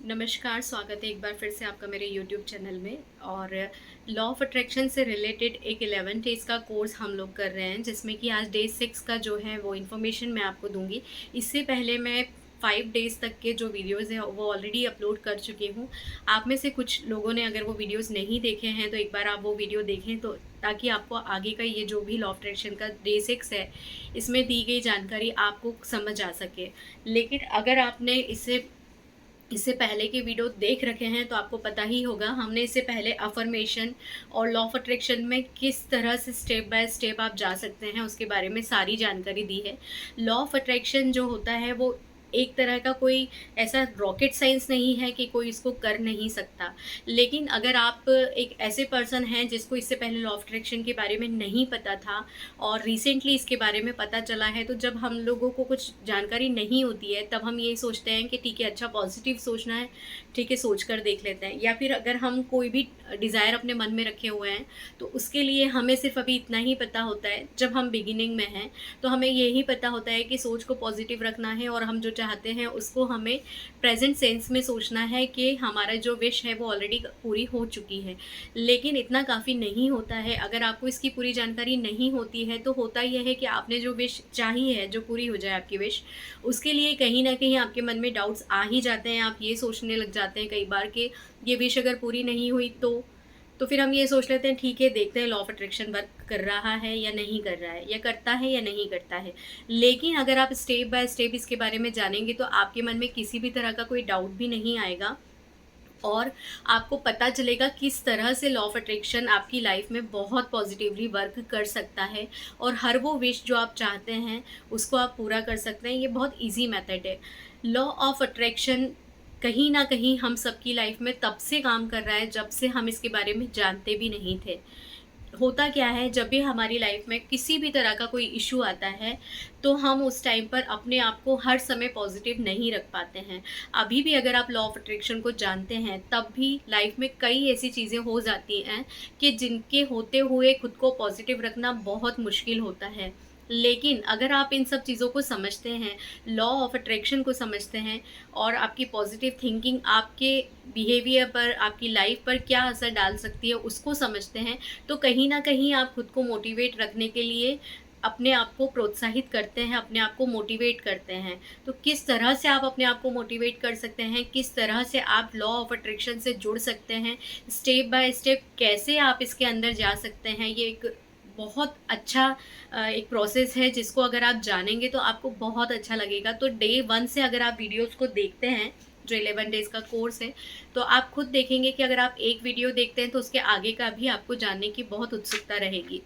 नमस्कार, स्वागत है एक बार फिर से आपका मेरे यूट्यूब चैनल में। और लॉ ऑफ अट्रैक्शन से रिलेटेड एक 11 डेज़ का कोर्स हम लोग कर रहे हैं, जिसमें कि आज डे 6 का जो है वो इन्फॉर्मेशन मैं आपको दूंगी। इससे पहले मैं 5 डेज़ तक के जो वीडियोस हैं वो ऑलरेडी अपलोड कर चुकी हूँ। आप में से कुछ लोगों ने अगर वो वीडियोस नहीं देखे हैं तो एक बार आप वो वीडियो देखें, तो ताकि आपको आगे का ये जो भी लॉ ऑफ अट्रैक्शन का डे 6 है, इसमें दी गई जानकारी आपको समझ आ सके। लेकिन अगर आपने इससे पहले के वीडियो देख रखे हैं तो आपको पता ही होगा, हमने इससे पहले अफर्मेशन और लॉ ऑफ अट्रैक्शन में किस तरह से स्टेप बाय स्टेप आप जा सकते हैं उसके बारे में सारी जानकारी दी है। लॉ ऑफ अट्रैक्शन जो होता है वो एक तरह का कोई ऐसा रॉकेट साइंस नहीं है कि कोई इसको कर नहीं सकता। लेकिन अगर आप एक ऐसे पर्सन हैं जिसको इससे पहले लॉ ऑफ अट्रैक्शन के बारे में नहीं पता था और रिसेंटली इसके बारे में पता चला है, तो जब हम लोगों को कुछ जानकारी नहीं होती है तब हम ये सोचते हैं कि ठीक है, अच्छा पॉजिटिव सोचना है, ठीक है सोच कर देख लेते हैं। या फिर अगर हम कोई भी डिज़ायर अपने मन में रखे हुए हैं तो उसके लिए हमें सिर्फ अभी इतना ही पता होता है, जब हम बिगिनिंग में हैं तो हमें यही पता होता है कि सोच को पॉजिटिव रखना है और हम जो चाहते हैं उसको हमें प्रेजेंट सेंस में सोचना है कि हमारा जो विश है वो ऑलरेडी पूरी हो चुकी है। लेकिन इतना काफ़ी नहीं होता है। अगर आपको इसकी पूरी जानकारी नहीं होती है तो होता यह है कि आपने जो विश चाही है, जो पूरी हो जाए आपकी विश, उसके लिए कहीं ना कहीं आपके मन में डाउट्स आ ही जाते हैं। आप ये सोचने लग जाते हैं कई बार कि ये विश अगर पूरी नहीं हुई तो फिर हम ये सोच लेते हैं ठीक है, देखते हैं लॉ ऑफ अट्रैक्शन वर्क कर रहा है या नहीं कर रहा है, या करता है या नहीं करता है। लेकिन अगर आप स्टेप बाय स्टेप इसके बारे में जानेंगे तो आपके मन में किसी भी तरह का कोई डाउट भी नहीं आएगा और आपको पता चलेगा किस तरह से लॉ ऑफ अट्रैक्शन आपकी लाइफ में बहुत पॉजिटिवली वर्क कर सकता है और हर वो विश जो आप चाहते हैं उसको आप पूरा कर सकते हैं। ये बहुत इजी मेथड है। लॉ ऑफ अट्रैक्शन कहीं ना कहीं हम सबकी लाइफ में तब से काम कर रहा है जब से हम इसके बारे में जानते भी नहीं थे। होता क्या है, जब भी हमारी लाइफ में किसी भी तरह का कोई इशू आता है तो हम उस टाइम पर अपने आप को हर समय पॉजिटिव नहीं रख पाते हैं। अभी भी अगर आप लॉ ऑफ अट्रैक्शन को जानते हैं तब भी लाइफ में कई ऐसी चीज़ें हो जाती हैं कि जिनके होते हुए खुद को पॉजिटिव रखना बहुत मुश्किल होता है। लेकिन अगर आप इन सब चीज़ों को समझते हैं, लॉ ऑफ अट्रैक्शन को समझते हैं और आपकी पॉजिटिव थिंकिंग आपके बिहेवियर पर, आपकी लाइफ पर क्या असर डाल सकती है उसको समझते हैं, तो कहीं ना कहीं आप खुद को मोटिवेट रखने के लिए अपने आप को प्रोत्साहित करते हैं, अपने आप को मोटिवेट करते हैं। तो किस तरह से आप अपने आप को मोटिवेट कर सकते हैं, किस तरह से आप लॉ ऑफ अट्रैक्शन से जुड़ सकते हैं, स्टेप बाय स्टेप कैसे आप इसके अंदर जा सकते हैं, ये एक बहुत अच्छा एक प्रोसेस है जिसको अगर आप जानेंगे तो आपको बहुत अच्छा लगेगा। तो डे 1 से अगर आप वीडियोस को देखते हैं, जो 11 डेज़ का कोर्स है, तो आप खुद देखेंगे कि अगर आप एक वीडियो देखते हैं तो उसके आगे का भी आपको जानने की बहुत उत्सुकता रहेगी।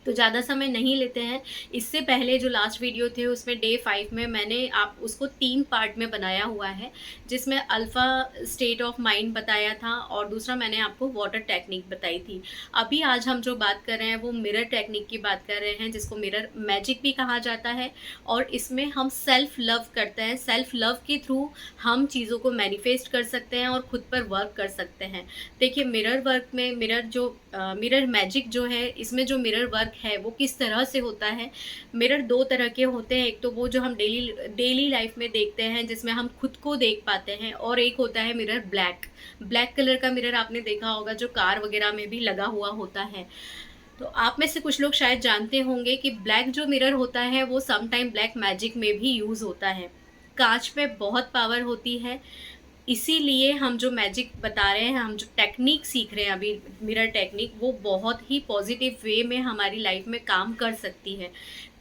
तो ज़्यादा समय नहीं लेते हैं। इससे पहले जो लास्ट वीडियो थे उसमें डे 5 में मैंने आप उसको 3 पार्ट में बनाया हुआ है, जिसमें अल्फ़ा स्टेट ऑफ माइंड बताया था और दूसरा मैंने आपको वाटर टेक्निक बताई थी। अभी आज हम जो बात कर रहे हैं वो मिरर टेक्निक की बात कर रहे हैं, जिसको मिरर मैजिक भी कहा जाता है। और इसमें हम सेल्फ लव करते हैं, सेल्फ लव के थ्रू हम चीज़ों को मैनिफेस्ट कर सकते हैं और खुद पर वर्क कर सकते हैं। देखिए, मिरर वर्क में मिरर मैजिक जो है, इसमें जो मिरर वर्क है वो किस तरह से होता है। मिरर 2 तरह के होते हैं, एक तो वो जो हम डेली लाइफ में देखते हैं जिसमें हम खुद को देख पाते हैं, और एक होता है मिरर ब्लैक कलर का मिरर आपने देखा होगा जो कार वगैरह में भी लगा हुआ होता है। तो आप में से कुछ लोग शायद जानते होंगे कि ब्लैक जो मिरर होता है वो सम टाइम ब्लैक मैजिक में भी यूज़ होता है। कांच में बहुत पावर होती है, इसीलिए हम जो मैजिक बता रहे हैं, हम जो टेक्निक सीख रहे हैं अभी, मिरर टेक्निक, वो बहुत ही पॉजिटिव वे में हमारी लाइफ में काम कर सकती है।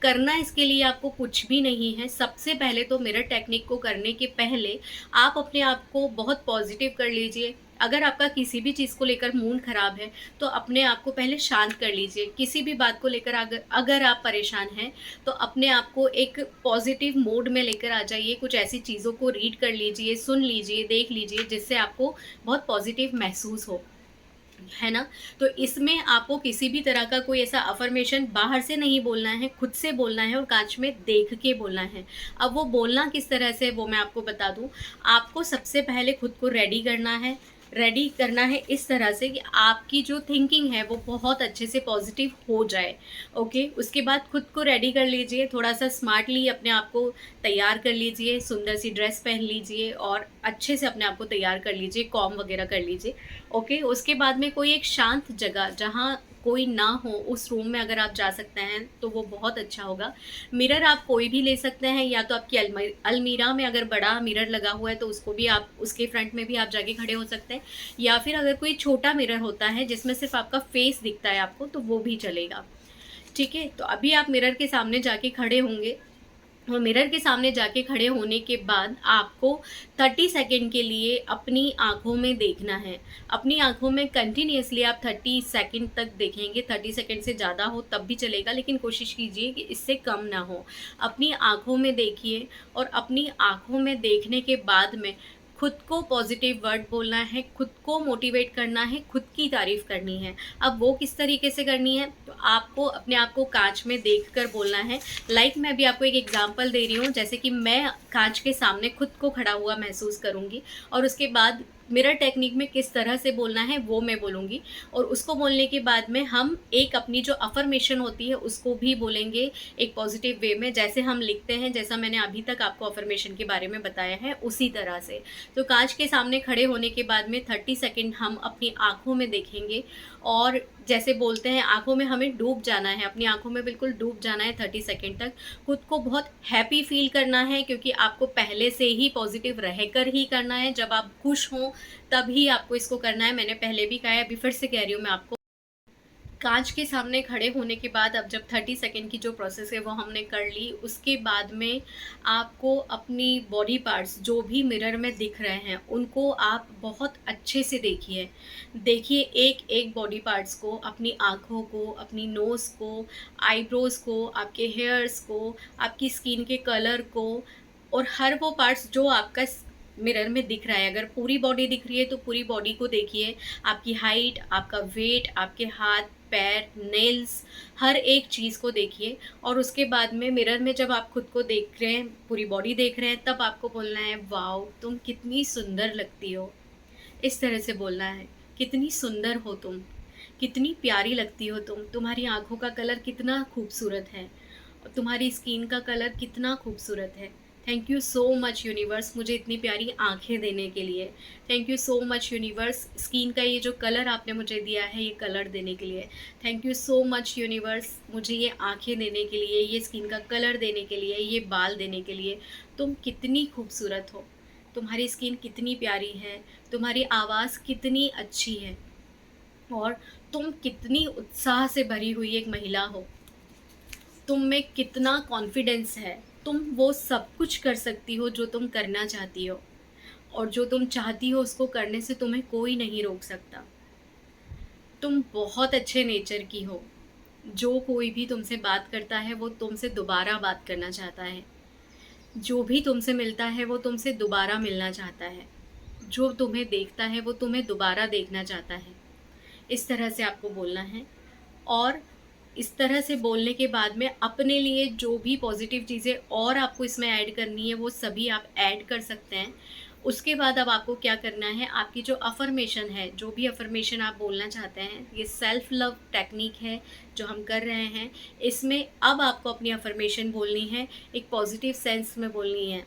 करना इसके लिए आपको कुछ भी नहीं है। सबसे पहले तो मिरर टेक्निक को करने के पहले आप अपने आप को बहुत पॉजिटिव कर लीजिए। अगर आपका किसी भी चीज़ को लेकर मूड ख़राब है तो अपने आप को पहले शांत कर लीजिए। किसी भी बात को लेकर अगर अगर आप परेशान हैं तो अपने आप को एक पॉजिटिव मोड में लेकर आ जाइए। कुछ ऐसी चीज़ों को रीड कर लीजिए, सुन लीजिए, देख लीजिए, जिससे आपको बहुत पॉजिटिव महसूस हो, है ना। तो इसमें आपको किसी भी तरह का कोई ऐसा अफर्मेशन बाहर से नहीं बोलना है, खुद से बोलना है और कांच में देख के बोलना है। अब वो बोलना किस तरह से वो मैं आपको बता दूं। आपको सबसे पहले खुद को रेडी करना है। रेडी करना है इस तरह से कि आपकी जो थिंकिंग है वो बहुत अच्छे से पॉजिटिव हो जाए। ओके, उसके बाद खुद को रेडी कर लीजिए, थोड़ा सा स्मार्टली अपने आप को तैयार कर लीजिए, सुंदर सी ड्रेस पहन लीजिए और अच्छे से अपने आप को तैयार कर लीजिए, कॉम वगैरह कर लीजिए। ओके, उसके बाद में कोई एक शांत जगह जहाँ कोई ना हो, उस रूम में अगर आप जा सकते हैं तो वो बहुत अच्छा होगा। मिरर आप कोई भी ले सकते हैं, या तो आपकी अलमीरा में अगर बड़ा मिरर लगा हुआ है तो उसको भी आप, उसके फ्रंट में भी आप जाके खड़े हो सकते हैं, या फिर अगर कोई छोटा मिरर होता है जिसमें सिर्फ आपका फेस दिखता है आपको, तो वो भी चलेगा। ठीक है, तो अभी आप मिरर के सामने जाके खड़े होंगे, और मिरर के सामने जाके खड़े होने के बाद आपको 30 सेकंड के लिए अपनी आँखों में देखना है। अपनी आँखों में कंटिन्यूअसली आप 30 सेकंड तक देखेंगे। 30 सेकंड से ज़्यादा हो तब भी चलेगा, लेकिन कोशिश कीजिए कि इससे कम ना हो। अपनी आँखों में देखिए, और अपनी आँखों में देखने के बाद में खुद को पॉजिटिव वर्ड बोलना है, खुद को मोटिवेट करना है, खुद की तारीफ़ करनी है। अब वो किस तरीके से करनी है, तो आपको अपने आप को काँच में देखकर बोलना है। लाइक मैं अभी आपको एक एग्जांपल दे रही हूँ, जैसे कि मैं काँच के सामने खुद को खड़ा हुआ महसूस करूँगी, और उसके बाद मिरर टेक्निक में किस तरह से बोलना है वो मैं बोलूँगी, और उसको बोलने के बाद में हम एक अपनी जो अफ़र्मेशन होती है उसको भी बोलेंगे एक पॉजिटिव वे में, जैसे हम लिखते हैं, जैसा मैंने अभी तक आपको अफ़र्मेशन के बारे में बताया है उसी तरह से। तो काँच के सामने खड़े होने के बाद में 30 सेकंड हम अपनी आँखों में देखेंगे, और जैसे बोलते हैं आँखों में हमें डूब जाना है, अपनी आँखों में बिल्कुल डूब जाना है 30 सेकंड तक। खुद को बहुत हैप्पी फ़ील करना है, क्योंकि आपको पहले से ही पॉज़िटिव रहकर ही करना है। जब आप खुश हों तभी आपको इसको करना है। मैंने पहले भी कहा है, अभी फिर से कह रही हूँ मैं आपको। काँच के सामने खड़े होने के बाद अब जब 30 सेकंड की जो प्रोसेस है वो हमने कर ली, उसके बाद में आपको अपनी बॉडी पार्ट्स जो भी मिरर में दिख रहे हैं उनको आप बहुत अच्छे से देखिए। देखिए एक-एक बॉडी पार्ट्स को, अपनी आँखों को, अपनी नोज़ को, आईब्रोज़ को, आपके हेयर्स को, आपकी स्किन के कलर को, और हर वो पार्ट्स जो आपका मिरर में दिख रहा है। अगर पूरी बॉडी दिख रही है तो पूरी बॉडी को देखिए, आपकी हाइट, आपका वेट, आपके हाथ, पैर, नेल्स, हर एक चीज़ को देखिए। और उसके बाद में मिरर में जब आप खुद को देख रहे हैं, पूरी बॉडी देख रहे हैं, तब आपको बोलना है, वाओ तुम कितनी सुंदर लगती हो। इस तरह से बोलना है, कितनी सुंदर हो तुम, कितनी प्यारी लगती हो तुम, तुम्हारी आँखों का कलर कितना खूबसूरत है, और तुम्हारी स्किन का कलर कितना खूबसूरत है। Thank you so much universe, मुझे इतनी प्यारी आँखें देने के लिए। Thank you so much universe, skin का ये जो कलर आपने मुझे दिया है, ये कलर देने के लिए। Thank you so much universe, मुझे ये आँखें देने के लिए, ये स्किन का कलर देने के लिए, ये बाल देने के लिए। तुम कितनी खूबसूरत हो, तुम्हारी स्किन कितनी प्यारी है, तुम्हारी आवाज़ कितनी अच्छी है, और तुम कितनी उत्साह से भरी हुई एक महिला हो। तुम में कितना कॉन्फिडेंस है, तुम वो सब कुछ कर सकती हो जो तुम करना चाहती हो, और जो तुम चाहती हो उसको करने से तुम्हें कोई नहीं रोक सकता। तुम बहुत अच्छे नेचर की हो। जो कोई भी तुमसे बात करता है वो तुमसे दोबारा बात करना चाहता है। जो भी तुमसे मिलता है वो तुमसे दोबारा मिलना चाहता है। जो तुम्हें देखता है वो तुम्हें दोबारा देखना चाहता है। इस तरह से आपको बोलना है, और इस तरह से बोलने के बाद में अपने लिए जो भी पॉजिटिव चीज़ें और आपको इसमें ऐड करनी है वो सभी आप ऐड कर सकते हैं। उसके बाद अब आपको क्या करना है, आपकी जो अफ़र्मेशन है, जो भी अफ़र्मेशन आप बोलना चाहते हैं, ये सेल्फ लव टेक्निक है जो हम कर रहे हैं। इसमें अब आपको अपनी अफ़र्मेशन बोलनी है, एक पॉजिटिव सेंस में बोलनी है।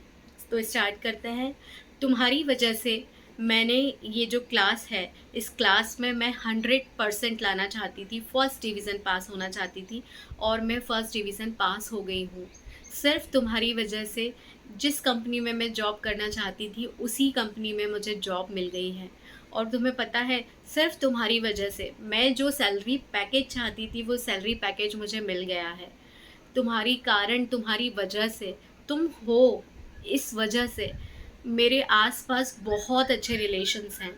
तो स्टार्ट करते हैं। तुम्हारी वजह से मैंने ये जो क्लास है, इस क्लास में मैं 100% लाना चाहती थी, फर्स्ट डिवीज़न पास होना चाहती थी, और मैं फर्स्ट डिवीज़न पास हो गई हूँ। सिर्फ़ तुम्हारी वजह से जिस कंपनी में मैं जॉब करना चाहती थी उसी कंपनी में मुझे जॉब मिल गई है। और तुम्हें पता है, सिर्फ़ तुम्हारी वजह से मैं जो सैलरी पैकेज चाहती थी वो सैलरी पैकेज मुझे मिल गया है। तुम्हारी कारण, तुम्हारी वजह से, तुम हो, इस वजह से मेरे आसपास बहुत अच्छे रिलेशंस हैं,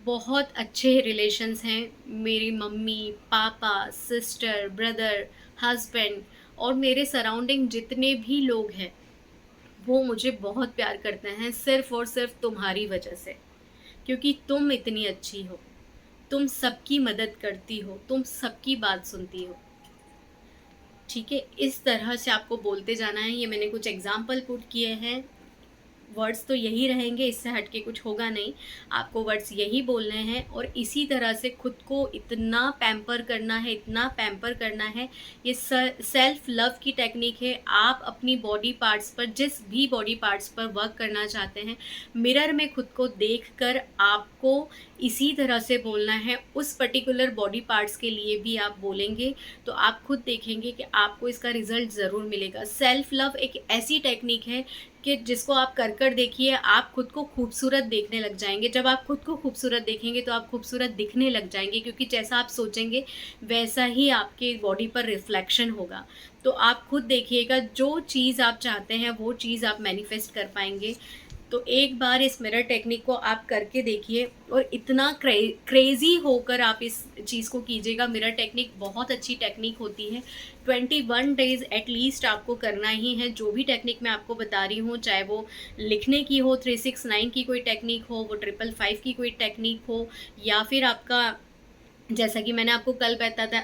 बहुत अच्छे रिलेशंस हैं। मेरी मम्मी, पापा, सिस्टर, ब्रदर, हस्बैंड, और मेरे सराउंडिंग जितने भी लोग हैं वो मुझे बहुत प्यार करते हैं, सिर्फ़ और सिर्फ़ तुम्हारी वजह से। क्योंकि तुम इतनी अच्छी हो, तुम सबकी मदद करती हो, तुम सबकी बात सुनती हो। ठीक है, इस तरह से आपको बोलते जाना है। ये मैंने कुछ एग्ज़ाम्पल पुट किए हैं, वर्ड्स तो यही रहेंगे, इससे हट के कुछ होगा नहीं। आपको वर्ड्स यही बोलने हैं और इसी तरह से खुद को इतना पैम्पर करना है, इतना पैम्पर करना है। ये सेल्फ लव की टेक्निक है। आप अपनी बॉडी पार्ट्स पर, जिस भी बॉडी पार्ट्स पर वर्क करना चाहते हैं, मिरर में खुद को देखकर आपको इसी तरह से बोलना है। उस पर्टिकुलर बॉडी पार्ट्स के लिए भी आप बोलेंगे तो आप खुद देखेंगे कि आपको इसका रिजल्ट ज़रूर मिलेगा। सेल्फ लव एक ऐसी टेक्निक है कि जिसको आप कर देखिए, आप खुद को खूबसूरत देखने लग जाएंगे। जब आप खुद को खूबसूरत देखेंगे तो आप खूबसूरत दिखने लग जाएंगे, क्योंकि जैसा आप सोचेंगे वैसा ही आपके बॉडी पर रिफ्लेक्शन होगा। तो आप खुद देखिएगा, जो चीज़ आप चाहते हैं वो चीज़ आप मैनिफेस्ट कर पाएंगे। तो एक बार इस मिरर टेक्निक को आप करके देखिए और इतना क्रेज़ी होकर आप इस चीज़ को कीजिएगा। मिरर टेक्निक बहुत अच्छी टेक्निक होती है। 21 डेज़ एटलीस्ट आपको करना ही है। जो भी टेक्निक मैं आपको बता रही हूँ, चाहे वो लिखने की हो, 369 की कोई टेक्निक हो, वो 555 की कोई टेक्निक हो, या फिर आपका जैसा कि मैंने आपको कल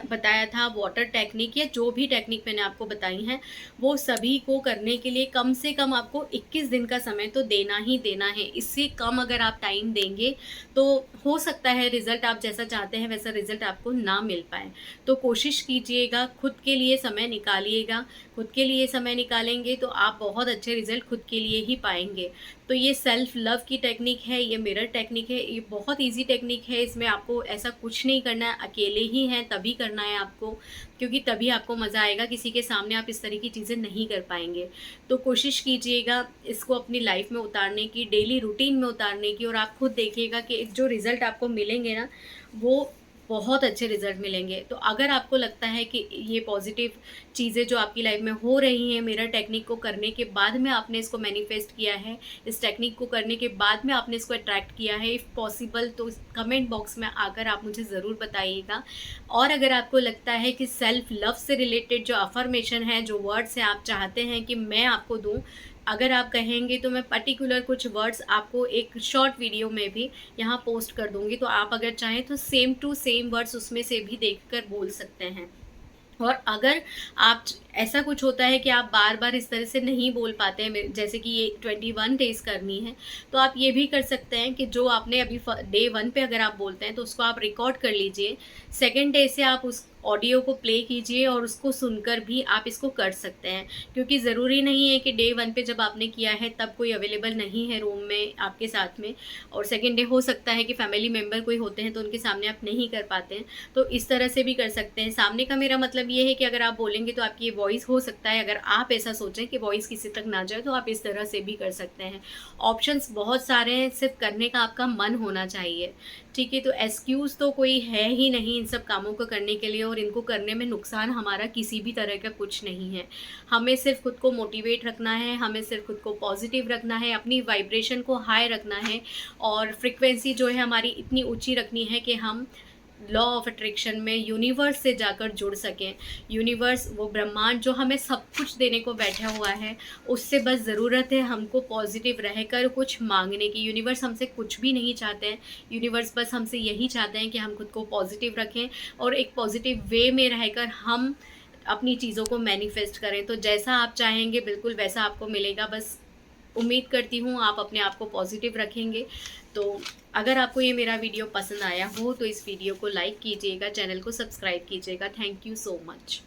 बताया था वाटर टेक्निक, या जो भी टेक्निक मैंने आपको बताई हैं, वो सभी को करने के लिए कम से कम आपको 21 दिन का समय तो देना ही देना है। इससे कम अगर आप टाइम देंगे तो हो सकता है रिज़ल्ट आप जैसा चाहते हैं वैसा रिज़ल्ट आपको ना मिल पाए। तो कोशिश कीजिएगा, खुद के लिए समय निकालिएगा। खुद के लिए समय निकालेंगे तो आप बहुत अच्छे रिज़ल्ट खुद के लिए ही पाएंगे। तो ये सेल्फ लव की टेक्निक है, ये मिरर टेक्निक है, ये बहुत इजी टेक्निक है। इसमें आपको ऐसा कुछ नहीं करना है, अकेले ही हैं तभी करना है आपको, क्योंकि तभी आपको मज़ा आएगा। किसी के सामने आप इस तरह की चीज़ें नहीं कर पाएंगे। तो कोशिश कीजिएगा इसको अपनी लाइफ में उतारने की, डेली रूटीन में उतारने की, और आप खुद देखिएगा कि जो रिज़ल्ट आपको मिलेंगे ना, वो बहुत अच्छे रिज़ल्ट मिलेंगे। तो अगर आपको लगता है कि ये पॉजिटिव चीज़ें जो आपकी लाइफ में हो रही हैं, मिरर टेक्निक को करने के बाद में आपने इसको मैनिफेस्ट किया है, इस टेक्निक को करने के बाद में आपने इसको अट्रैक्ट किया है, इफ़ पॉसिबल तो कमेंट बॉक्स में आकर आप मुझे ज़रूर बताइएगा। और अगर आपको लगता है कि सेल्फ लव से रिलेटेड जो अफर्मेशन है, जो वर्ड्स हैं, आप चाहते हैं कि मैं आपको दूँ, अगर आप कहेंगे तो मैं पर्टिकुलर कुछ वर्ड्स आपको एक शॉर्ट वीडियो में भी यहाँ पोस्ट कर दूँगी। तो आप अगर चाहें तो सेम टू सेम वर्ड्स उसमें से भी देखकर बोल सकते हैं। और अगर आप ऐसा कुछ होता है कि आप बार-बार इस तरह से नहीं बोल पाते हैं, जैसे कि ये 21 डेज़ करनी है, तो आप ये भी कर सकते हैं कि जो आपने अभी डे 1 पे अगर आप बोलते हैं तो उसको आप रिकॉर्ड कर लीजिए। सेकंड डे से आप उस ऑडियो को प्ले कीजिए और उसको सुनकर भी आप इसको कर सकते हैं, क्योंकि ज़रूरी नहीं है कि डे 1 पे जब आपने किया है तब कोई अवेलेबल नहीं है रूम में आपके साथ में, और सेकंड डे हो सकता है कि फैमिली मेम्बर कोई होते हैं तो उनके सामने आप नहीं कर पाते हैं। तो इस तरह से भी कर सकते हैं। सामने का मेरा मतलब ये है कि अगर आप बोलेंगे तो आपकी ये वॉइस हो सकता है, अगर आप ऐसा सोचें कि वॉइस किसी तक ना जाए तो आप इस तरह से भी कर सकते हैं। ऑप्शंस बहुत सारे हैं, सिर्फ करने का आपका मन होना चाहिए। ठीक है, तो एक्सक्यूज़ तो कोई है ही नहीं इन सब कामों को करने के लिए, और इनको करने में नुकसान हमारा किसी भी तरह का कुछ नहीं है। हमें सिर्फ खुद को मोटिवेट रखना है, हमें सिर्फ खुद को पॉजिटिव रखना है, अपनी वाइब्रेशन को हाई रखना है, और फ्रिक्वेंसी जो है हमारी इतनी ऊंची रखनी है कि हम लॉ ऑफ अट्रैक्शन में यूनिवर्स से जाकर जुड़ सकें। यूनिवर्स, वो ब्रह्मांड जो हमें सब कुछ देने को बैठा हुआ है, उससे बस ज़रूरत है हमको पॉजिटिव रहकर कुछ मांगने की। यूनिवर्स हमसे कुछ भी नहीं चाहते हैं। यूनिवर्स बस हमसे यही चाहते हैं कि हम खुद को पॉजिटिव रखें और एक पॉजिटिव वे में रहकर हम अपनी चीज़ों को मैनिफेस्ट करें। तो जैसा आप चाहेंगे बिल्कुल वैसा आपको मिलेगा। बस उम्मीद करती हूँ आप अपने आप को पॉजिटिव रखेंगे। तो अगर आपको ये मेरा वीडियो पसंद आया हो तो इस वीडियो को लाइक कीजिएगा, चैनल को सब्सक्राइब कीजिएगा। Thank you so much.